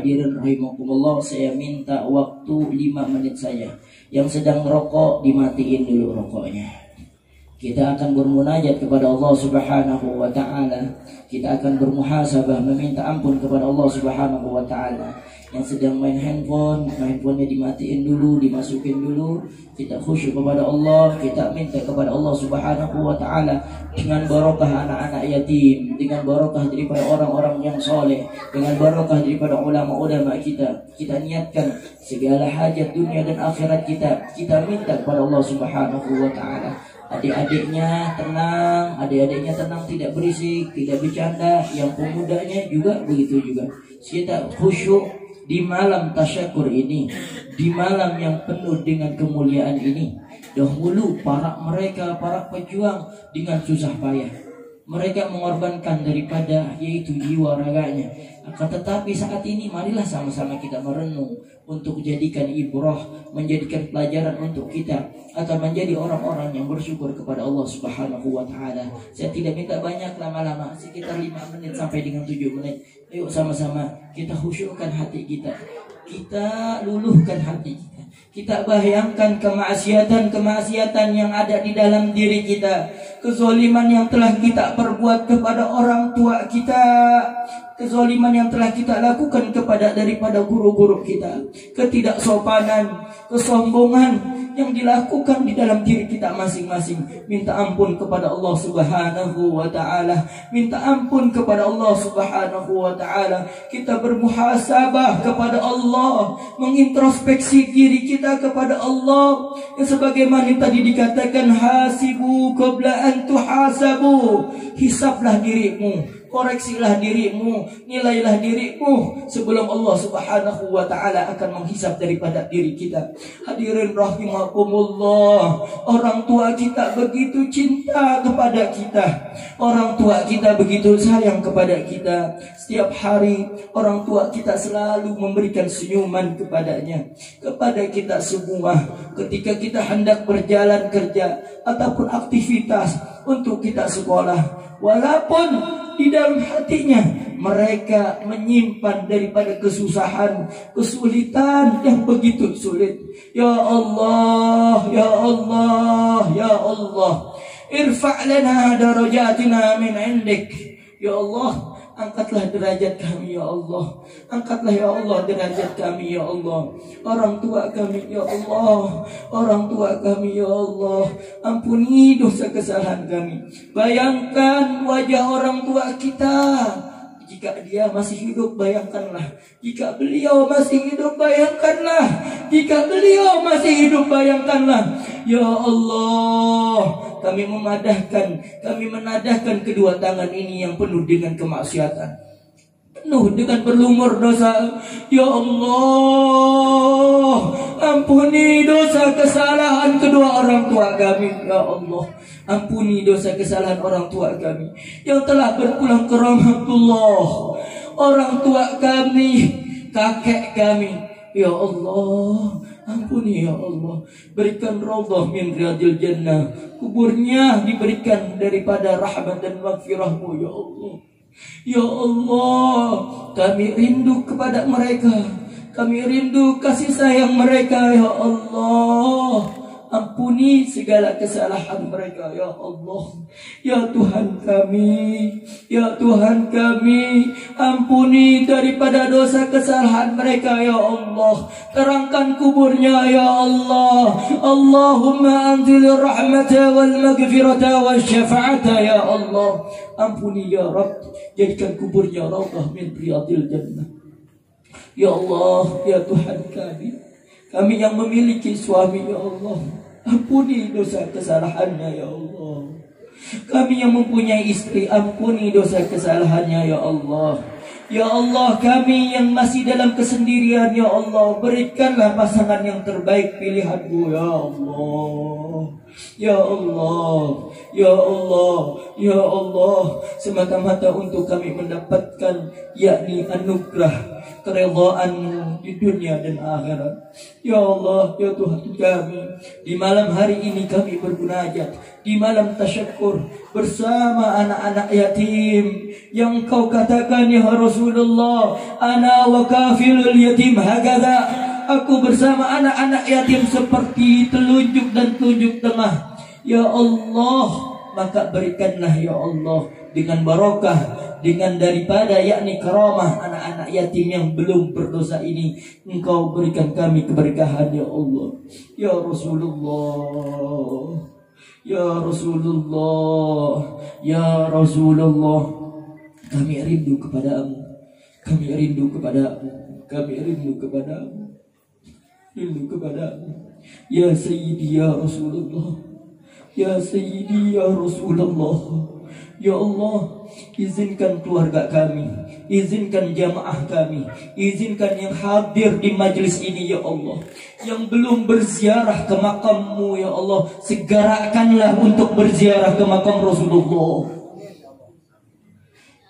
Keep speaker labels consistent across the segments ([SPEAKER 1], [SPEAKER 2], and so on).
[SPEAKER 1] hadirin rahimakumullah, saya minta waktu 5 menit saja. Yang sedang merokok dimatiin dulu rokoknya. Kita akan bermunajat kepada Allah Subhanahu wa taala. Kita akan bermuhasabah, meminta ampun kepada Allah Subhanahu wa taala. Yang sedang main handphonenya dimatiin dulu, dimasukin dulu. Kita khusyuk kepada Allah, kita minta kepada Allah Subhanahu wa taala dengan barokah anak-anak yatim, dengan barokah daripada orang-orang yang soleh, dengan barokah daripada ulama-ulama kita. Kita niatkan segala hajat dunia dan akhirat kita minta kepada Allah Subhanahu wa taala. Adik-adiknya tenang, tidak berisik, tidak bercanda. Yang pemudanya juga begitu juga. Kita khusyuk di malam tasyakur ini, di malam yang penuh dengan kemuliaan ini. Dahulu para pejuang dengan susah payah, mereka mengorbankan daripada yaitu jiwa raganya. Akan tetapi saat ini marilah sama-sama kita merenung untuk jadikan ibrah, menjadikan pelajaran untuk kita, atau menjadi orang-orang yang bersyukur kepada Allah Subhanahu wa taala. Saya tidak minta banyak lama-lama, sekitar 5 menit sampai dengan 7 menit. Ayo sama-sama kita khusyukkan hati kita. Kita luluhkan hati kita. Kita bayangkan kemaksiatan yang ada di dalam diri kita, kezaliman yang telah kita perbuat kepada orang tua kita, kezaliman yang telah kita lakukan daripada guru-guru kita, ketidaksopanan, kesombongan yang dilakukan di dalam diri kita masing-masing. Minta ampun kepada Allah Subhanahu wa taala. Minta ampun kepada Allah Subhanahu wa taala. Kita bermuhasabah kepada Allah, mengintrospeksi diri kita kepada Allah. Yang sebagaimana tadi dikatakan, hasibu qabla an tuhasabu. Hisablah dirimu, koreksilah dirimu, nilailah dirimu sebelum Allah Subhanahu wa taala akan menghisab daripada diri kita. Hadirin rahimakumullah, orang tua kita begitu cinta kepada kita, orang tua kita begitu sayang kepada kita. Setiap hari orang tua kita selalu memberikan senyuman kepada kita semua. Ketika kita hendak berjalan kerja ataupun aktivitas untuk kita sekolah, walaupun di dalam hatinya mereka menyimpan daripada kesusahan, kesulitan yang begitu sulit. Ya Allah, ya Allah, ya Allah, irfa' lana darajatina min indik. Ya Allah, angkatlah derajat kami ya Allah. Angkatlah ya Allah derajat kami ya Allah. Orang tua kami ya Allah, orang tua kami ya Allah, ampuni dosa kesalahan kami. Bayangkan wajah orang tua kita jika dia masih hidup, bayangkanlah. Jika beliau masih hidup, bayangkanlah. Jika beliau masih hidup, bayangkanlah. Ya Allah, kami menadahkan kedua tangan ini yang penuh dengan kemaksiatan, penuh dengan berlumur dosa. Ya Allah, ampuni dosa kesalahan kedua orang tua kami. Ya Allah, ampuni dosa kesalahan orang tua kami yang telah berpulang ke rahmatullah. Orang tua kami, kakek kami, ya Allah, ampuni ya Allah. Berikan raudhah min riyadil jannah, kuburnya diberikan daripada rahmat dan maghfirah-Mu ya Allah. Ya Allah, kami rindu kepada mereka, kami rindu kasih sayang mereka ya Allah. Ampuni segala kesalahan mereka ya Allah. Ya Tuhan kami, ya Tuhan kami, ampuni daripada dosa kesalahan mereka ya Allah. Terangkan kuburnya ya Allah. Allahumma anzilir rahmata wal maghfirata wal syafa'ata ya Allah. Ampuni ya Rabb, jadikan kuburnya raudhah min riyadil jannah. Ya Allah, ya Tuhan kami yang memiliki suami ya Allah, ampuni dosa kesalahannya ya Allah. Kami yang mempunyai istri, ampuni dosa kesalahannya ya Allah. Ya Allah, kami yang masih dalam kesendirian ya Allah, berikanlah pasangan yang terbaik pilihan-Mu ya Allah. Ya Allah, ya Allah, ya Allah, semata-mata untuk kami mendapatkan yakni anugerah keridhaan di dunia dan akhirat. Ya Allah, ya Tuhan kami, di malam hari ini kami bermunajat, di malam tasyakkur bersama anak-anak yatim yang Kau katakan ya Rasulullah, ana wa kafilul yatim hakadha, aku bersama anak-anak yatim seperti telunjuk dan tunjuk tengah. Ya Allah, maka berikanlah ya Allah dengan barokah, dengan daripada yakni karamah anak-anak yatim yang belum berdosa ini, Engkau berikan kami keberkahan ya Allah. Ya Rasulullah, ya Rasulullah, ya Rasulullah, kami rindu kepadamu, kami rindu kepadamu, kami rindu kepadamu, rindu kepadamu. Ya Sayyidi ya Rasulullah, ya Sayyidi ya Rasulullah. Ya Allah, izinkan keluarga kami, izinkan jamaah kami, izinkan yang hadir di majlis ini ya Allah, yang belum berziarah ke makammu ya Allah, segerakanlah untuk berziarah ke makam Rasulullah.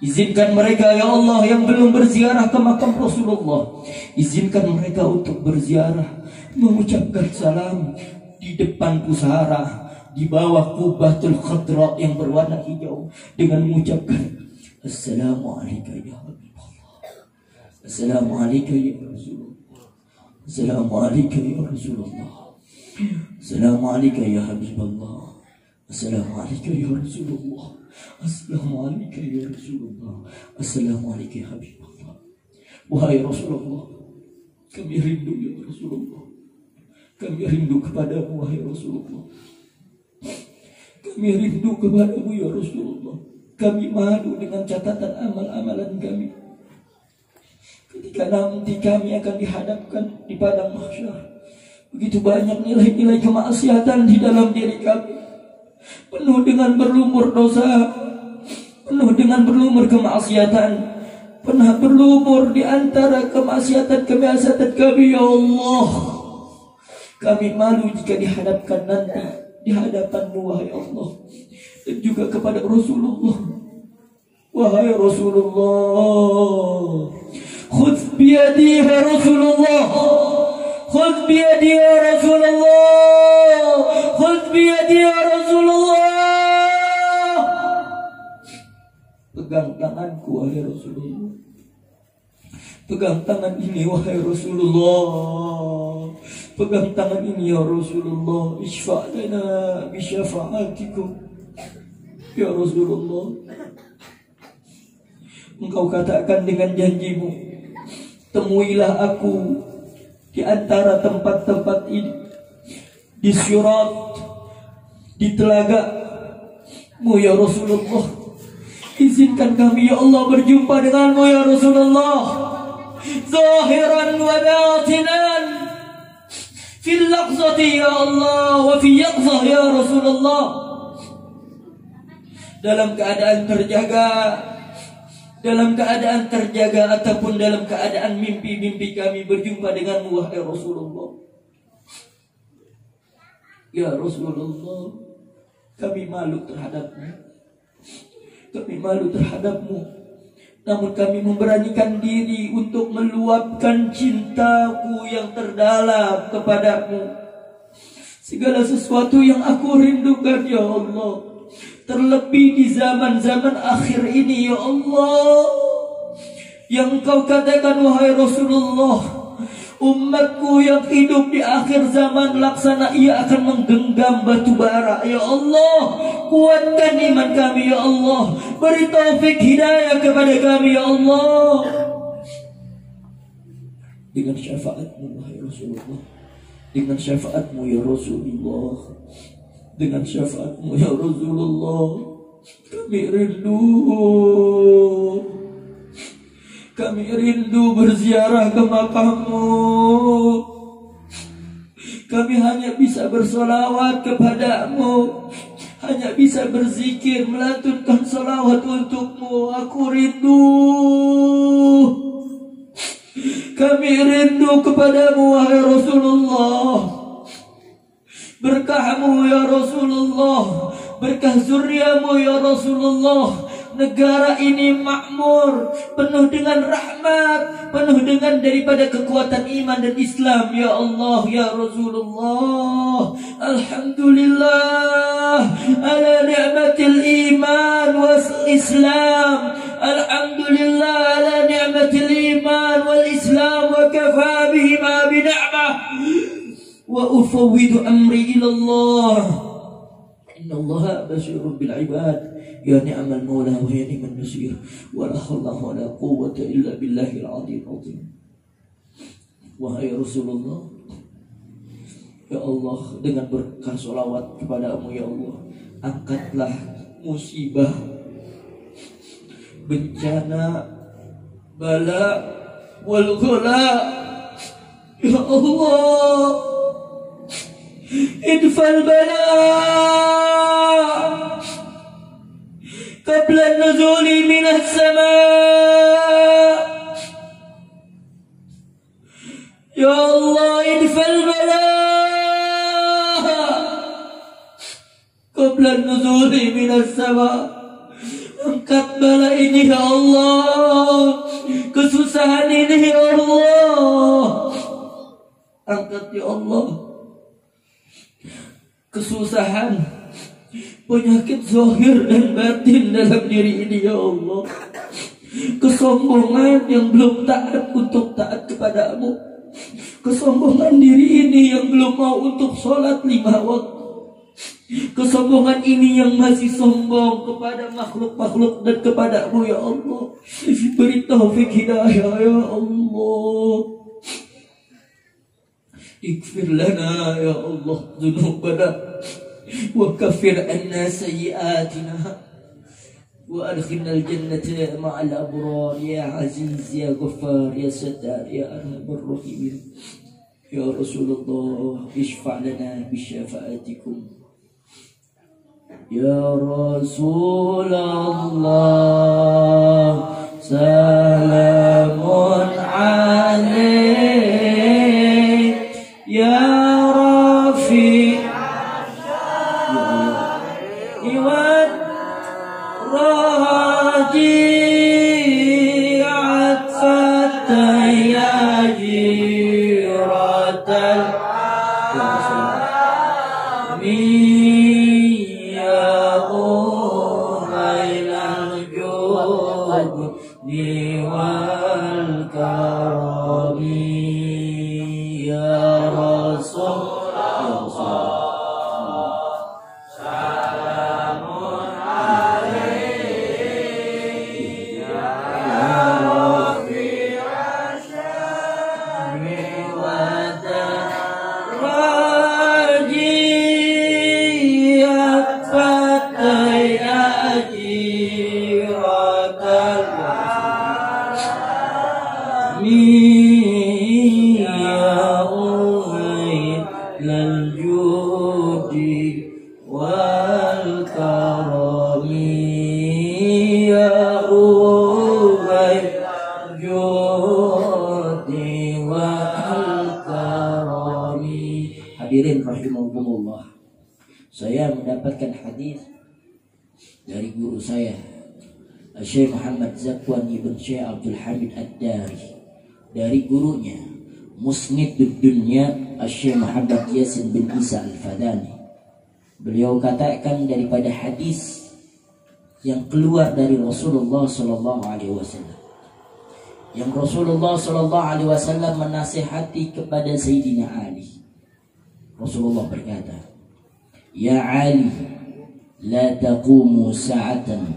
[SPEAKER 1] Izinkan mereka ya Allah yang belum berziarah ke makam Rasulullah, izinkan mereka untuk berziarah, mengucapkan salam di depan pusara, di bawah kubatul khadra yang berwarna hijau, dengan mengucapkan Assalamualaikum ya Habibullah, Assalamualaikum ya Rasulullah, Assalamualaikum ya Rasulullah, Assalamualaikum ya Habibullah, Assalamualaikum ya Rasulullah, Assalamualaikum ya Rasulullah, Assalamualaikum ya Habibullah. Wahai Rasulullah, kami rindu ya Rasulullah, kami rindu kepadamu wahai Rasulullah, kami rindu kepadamu ya Rasulullah. Kami malu dengan catatan amal-amalan kami ketika nanti kami akan dihadapkan di padang mahsyar. Begitu banyak nilai-nilai kemaksiatan di dalam diri kami, penuh dengan berlumur dosa, penuh dengan berlumur kemaksiatan, pernah berlumur di antara kemaksiatan kami ya Allah. Kami malu jika dihadapkan nanti di hadapan-Mu wahai Allah, dan juga kepada Rasulullah. Wahai Rasulullah, khudh biyadi ya Rasulullah, khudh biyadi ya Rasulullah, khudh biyadi ya Rasulullah. Pegang tanganku wahai Rasulullah, pegang tangan ini wahai Rasulullah, pegang tangan ini ya Rasulullah. Isfa' lana bi syafa'atikum ya Rasulullah. Engkau katakan dengan janjimu, temuilah aku di antara tempat-tempat ini, di Sirat, di telaga-Mu ya Rasulullah. Izinkan kami ya Allah berjumpa denganmu ya Rasulullah, zahiran wa batinan, fil laqzati ya Allah wa fi yaqzah ya Rasulullah. Dalam keadaan terjaga ataupun dalam keadaan mimpi-mimpi kami berjumpa denganmu wahai Rasulullah. Ya Rasulullah, kami malu terhadapmu, kami malu terhadapmu, namun kami memberanikan diri untuk meluapkan cintaku yang terdalam kepadamu. Segala sesuatu yang aku rindukan ya Allah, terlebih di zaman-zaman akhir ini ya Allah, yang Kau katakan wahai Rasulullah, umatku yang hidup di akhir zaman laksana ia akan menggenggam batu bara. Ya Allah, kuatkan iman kami ya Allah, beri taufik hidayah kepada kami ya Allah, dengan syafaat-Mu wahai Rasulullah, dengan syafaat-Mu ya Rasulullah, dengan syafaat-Mu ya Rasulullah. Kami rindu berziarah ke makam-Mu. Kami hanya bisa bersolawat kepada-Mu, hanya bisa berzikir, melantunkan solawat untuk-Mu. Aku rindu, kami rindu kepadamu wahai Rasulullah. Berkah-Mu ya Rasulullah, berkah zuriya-Mu ya Rasulullah, negara ini makmur, penuh dengan rahmat, penuh dengan daripada kekuatan iman dan Islam. Ya Allah, ya Rasulullah, alhamdulillah ala ni'matil iman wal Islam. Alhamdulillah ala ni'matil iman wal Islam wa kafa bihima bi ni'mah. Wa ufawwidu amri ila Allah. Inna Allah basirun bil ibad. Ya ni'mal maula wa ya ni'man nasir. Wa la hawla wa la quwwata illa billahil aliyyil azim. Wahai Rasulullah, ya Allah, dengan berkah sholawat kepadamu ya Allah, angkatlah musibah, bencana, bala, wal ghala. Ya Allah, idfal bala qabla nuzuli minas sama. Ya Allah, idfal bala qabla nuzuli minas sama. Angkat bala ini ya Allah, kesusahan ini ya Allah. Angkat ya Allah kesusahan, penyakit zahir dan batin dalam diri ini ya Allah. Kesombongan yang belum taat untuk taat kepadamu, kesombongan diri ini yang belum mau untuk sholat 5 waktu, kesombongan ini yang masih sombong kepada makhluk-makhluk dan kepadamu ya Allah. Beri taufik hidayah ya Allah. Ighfir lana ya Allah dzunubana wa kaffir anna sayyi'atina wa adkhilna al-jannata ma'al abrar ya aziz ya ghaffar ya sattar ya arhamar rahimin. Ya Rasulullah, ishfa' lana bi syafa'atikum. Ya Rasulullah, salamun alaik ya Rafi' iwan raji'at fataya jiratal wal karami ya Rasulullah, salamun alaihi ya Rafi' asyami wa darajiyat fataya jiratal ya lal judi wal karami ya judi wal karami. Hadirin rahimakumullah, saya mendapatkan hadis dari guru saya Syekh Muhammad Zakwan ibn Syekh Abdul Hamid Ad-Dari, dari gurunya Musnidud Dunya Syekh Muhammad Yasin bin Isa Al-Fadani. Beliau katakan daripada hadis yang keluar dari Rasulullah sallallahu alaihi wasallam, yang Rasulullah sallallahu alaihi wasallam menasihati kepada Sayyidina Ali. Rasulullah berkata, "Ya Ali, la taqumu sa'atan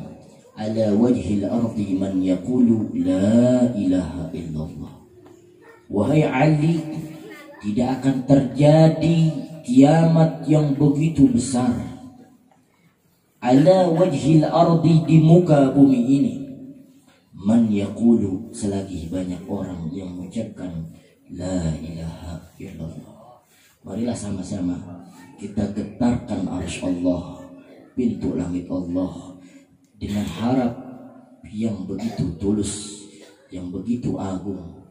[SPEAKER 1] ala wajhil ardi man yaqulu la ilaha illallah." Wahai Ali, tidak akan terjadi kiamat yang begitu besar ala wajhil ardi, di muka bumi ini, man yaqulu, selagi banyak orang yang mengucapkan la ilaha illallah. Marilah sama-sama kita getarkan arsy Allah, pintu langit Allah, dengan harap yang begitu tulus, yang begitu agung,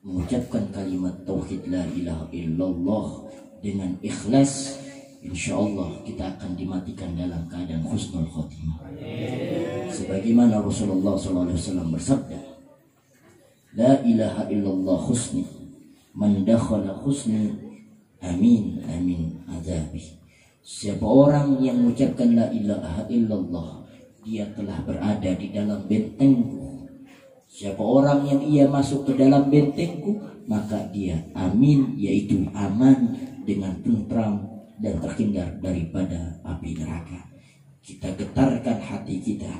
[SPEAKER 1] mengucapkan kalimat tauhid la ilaha illallah dengan ikhlas, insya Allah kita akan dimatikan dalam keadaan husnul khotimah. Sebagaimana Rasulullah SAW bersabda, la ilaha illallah husni, man dakhala husni, amin amin azabi. Siapa orang yang mengucapkan la ilaha illallah, dia telah berada di dalam bentengku. Siapa orang yang ia masuk ke dalam bentengku, maka dia amin, yaitu aman dengan tentram dan terhindar daripada api neraka. Kita getarkan hati kita,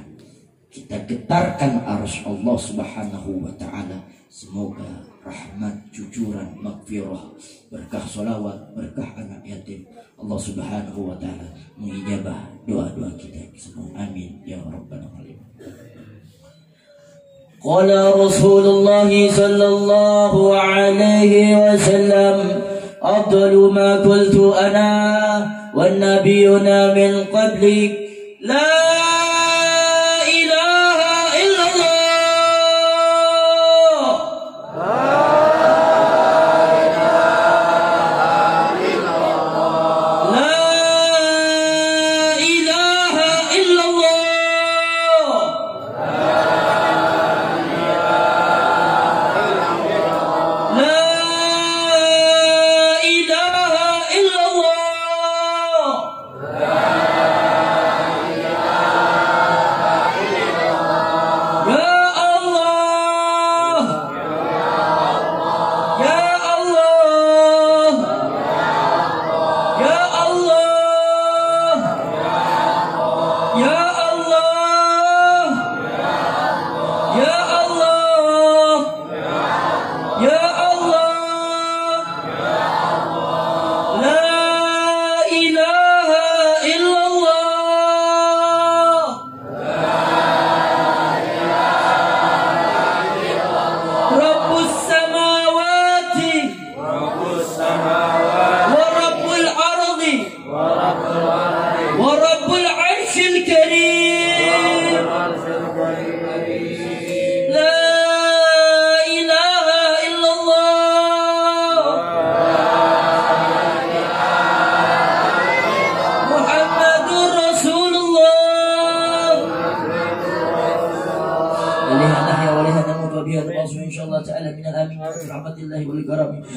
[SPEAKER 1] kita getarkan arsy Allah Subhanahu wa taala. Semoga rahmat, cucuran, maghfirah, berkah salawat, berkah anak yatim, Allah Subhanahu wa taala mengijabah doa-doa kita semua. Amin ya rabbal alamin. Qala Rasulullah sallallahu alaihi wasallam, afdalu ma qultu ana wan nabiyuna min qabli, la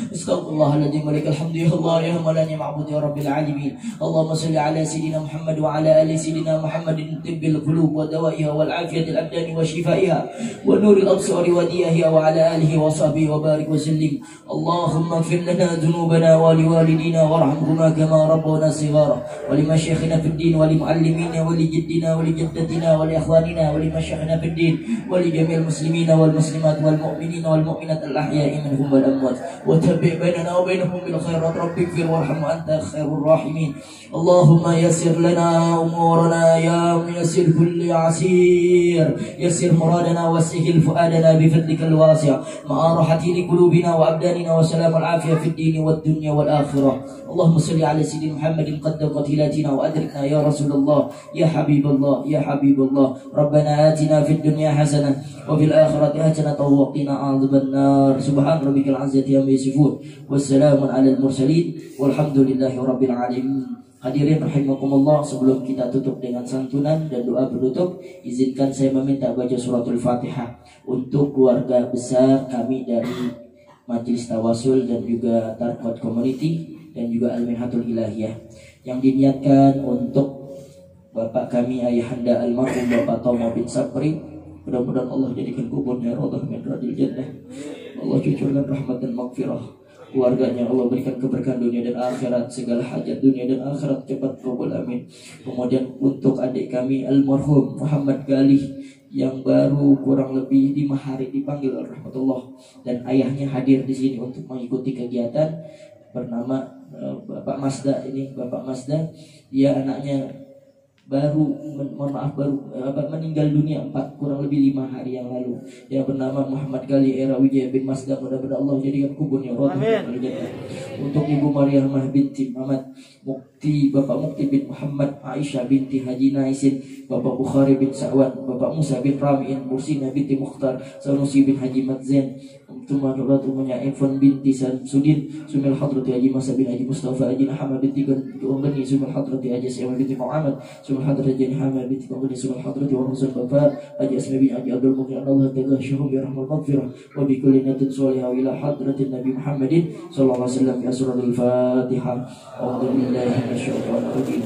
[SPEAKER 1] Astagfirullahaladzim wa lakal hamdu ya Allah ya man la ma'budu ya rabbil alamin. Allahumma salli ala sayidina Muhammad wa ala ali sayidina Muhammadin tibbil qulub wa dawaiha wal afiyatil abdani wa shifaiha wa nuril absari wa diyahiha wa ala alihi wa sahbihi wa barik wa sallim. Allahumma ighfir lana dhunubana wa liwalidina warhamhuma kama rabbana shighara wa limasyayikhina fid din wa limuallimina wa lijaddina wa lijaddatina wa liikhwanina wa limasyayikhina fid din wa li jami'il muslimina wal muslimat wal mu'minina wal mu'minat al ahya'i minhum wal amwat wa tabi' bainana wa bainahum bil khairat rabbikfir warham anta khairur rahimin. Allahumma yassir lana umurana ya muyassir kulli asir, yassir muradana wasihil fuadana bifadlikal wasi' ma'a rahati li qulubina wa abdanina wa salamul afiyah fid din wad dunya wal akhirah. Allahumma salli ala sayyidina Muhammadin qadda qatilatina wa adrikna ya Rasulullah ya Habiballah ya Habiballah. Rabbana atina fid dunya hasanah wa fil akhirati hasanah wa qina adzabannar. Subhan rabbikal izzati amma yasifun, wassalamun alal mursalin, walhamdulillahi rabbil alamin. Hadirin rahimakumullah, sebelum kita tutup dengan santunan dan doa penutup, izinkan saya meminta baca suratul Fatihah untuk keluarga besar kami dari Majelis Tawasul dan juga Tarqat Community dan juga Al-Minhatul Ilahiyah yang diniatkan untuk Bapak kami Ayahanda almarhum Bapak Tomo bin Sapri. Mudah-mudahan Allah jadikan kuburnya radhah min radil jannah. Allah cucurkan rahmat dan maghfirah keluarganya, Allah berikan keberkahan dunia dan akhirat, segala hajat dunia dan akhirat cepat kabul amin. Kemudian untuk adik kami almarhum Muhammad Galih yang baru kurang lebih 5 hari dipanggil oleh rahmatullah dan ayahnya hadir di sini untuk mengikuti kegiatan bernama Bapak Mazda. Ini Bapak Mazda, dia anaknya baru meninggal dunia kurang lebih 5 hari yang lalu. Dia bernama Muhammad Gali Era Wijaya bin Mazda. Mudah-mudahan Allah jadikan kuburnya radhah. Untuk Ibu Mariamah binti Muhammad Mukti, Bapak Mukti bin Muhammad Aisyah binti Haji Naisin, Bapak Bukhari bin Sa'wan, Bapak Musa bin Rami'in, Mursina binti Mukhtar, Sanusi bin Haji Madzen, ثم حضرات أمnya Infan binti Samsudin Sumil Hadrati Haji Masa bin Haji Mustafa Haji Hamad binti Konggeni Sumil Hadrati Haji Syamil binti Muhammad Sumil Hadrati Haji Hamad binti Konggeni Sumil Hadrati wa Rasul Bapak Haji Asma bin Haji Abdul Muqin Allah Ta'ala Syuhum bi rahmal maghfirah wa bi kulli natin salihah ila hadratin Nabi Muhammadin sallallahu alaihi wasallam bi asrarul Fatihah. A'udzu billahi minasyaitonir rajim.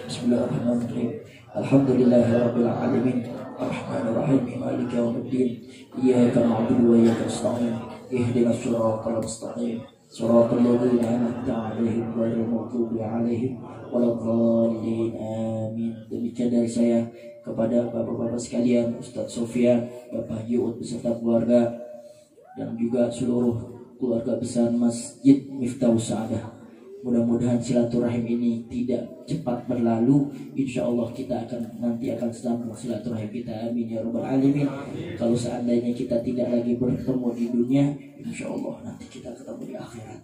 [SPEAKER 1] Bismillahirrahmanirrahim. Alhamdulillahi rabbil alamin. Arrahmanir rahim. Maliki yaumiddin. Iyyaka na'budu wa iyyaka nasta'in. Ihdinas siratal mustaqim. Siratal ladzina an'amta 'alaihim ghairil maghdubi 'alaihim waladdallin. Amin. Demikian dari saya kepada bapak-bapak sekalian, Ustadz Sofyan, Bapak Haji Uut beserta keluarga dan juga seluruh keluarga besar Masjid Miftahus Sa'adah. Mudah-mudahan silaturahim ini tidak cepat berlalu. Insya Allah kita nanti akan sambung silaturahim kita. Amin ya rabbal alamin. Kalau seandainya kita tidak lagi bertemu di dunia, insya Allah nanti kita ketemu di akhirat.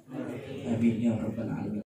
[SPEAKER 1] Amin ya rabbal alamin.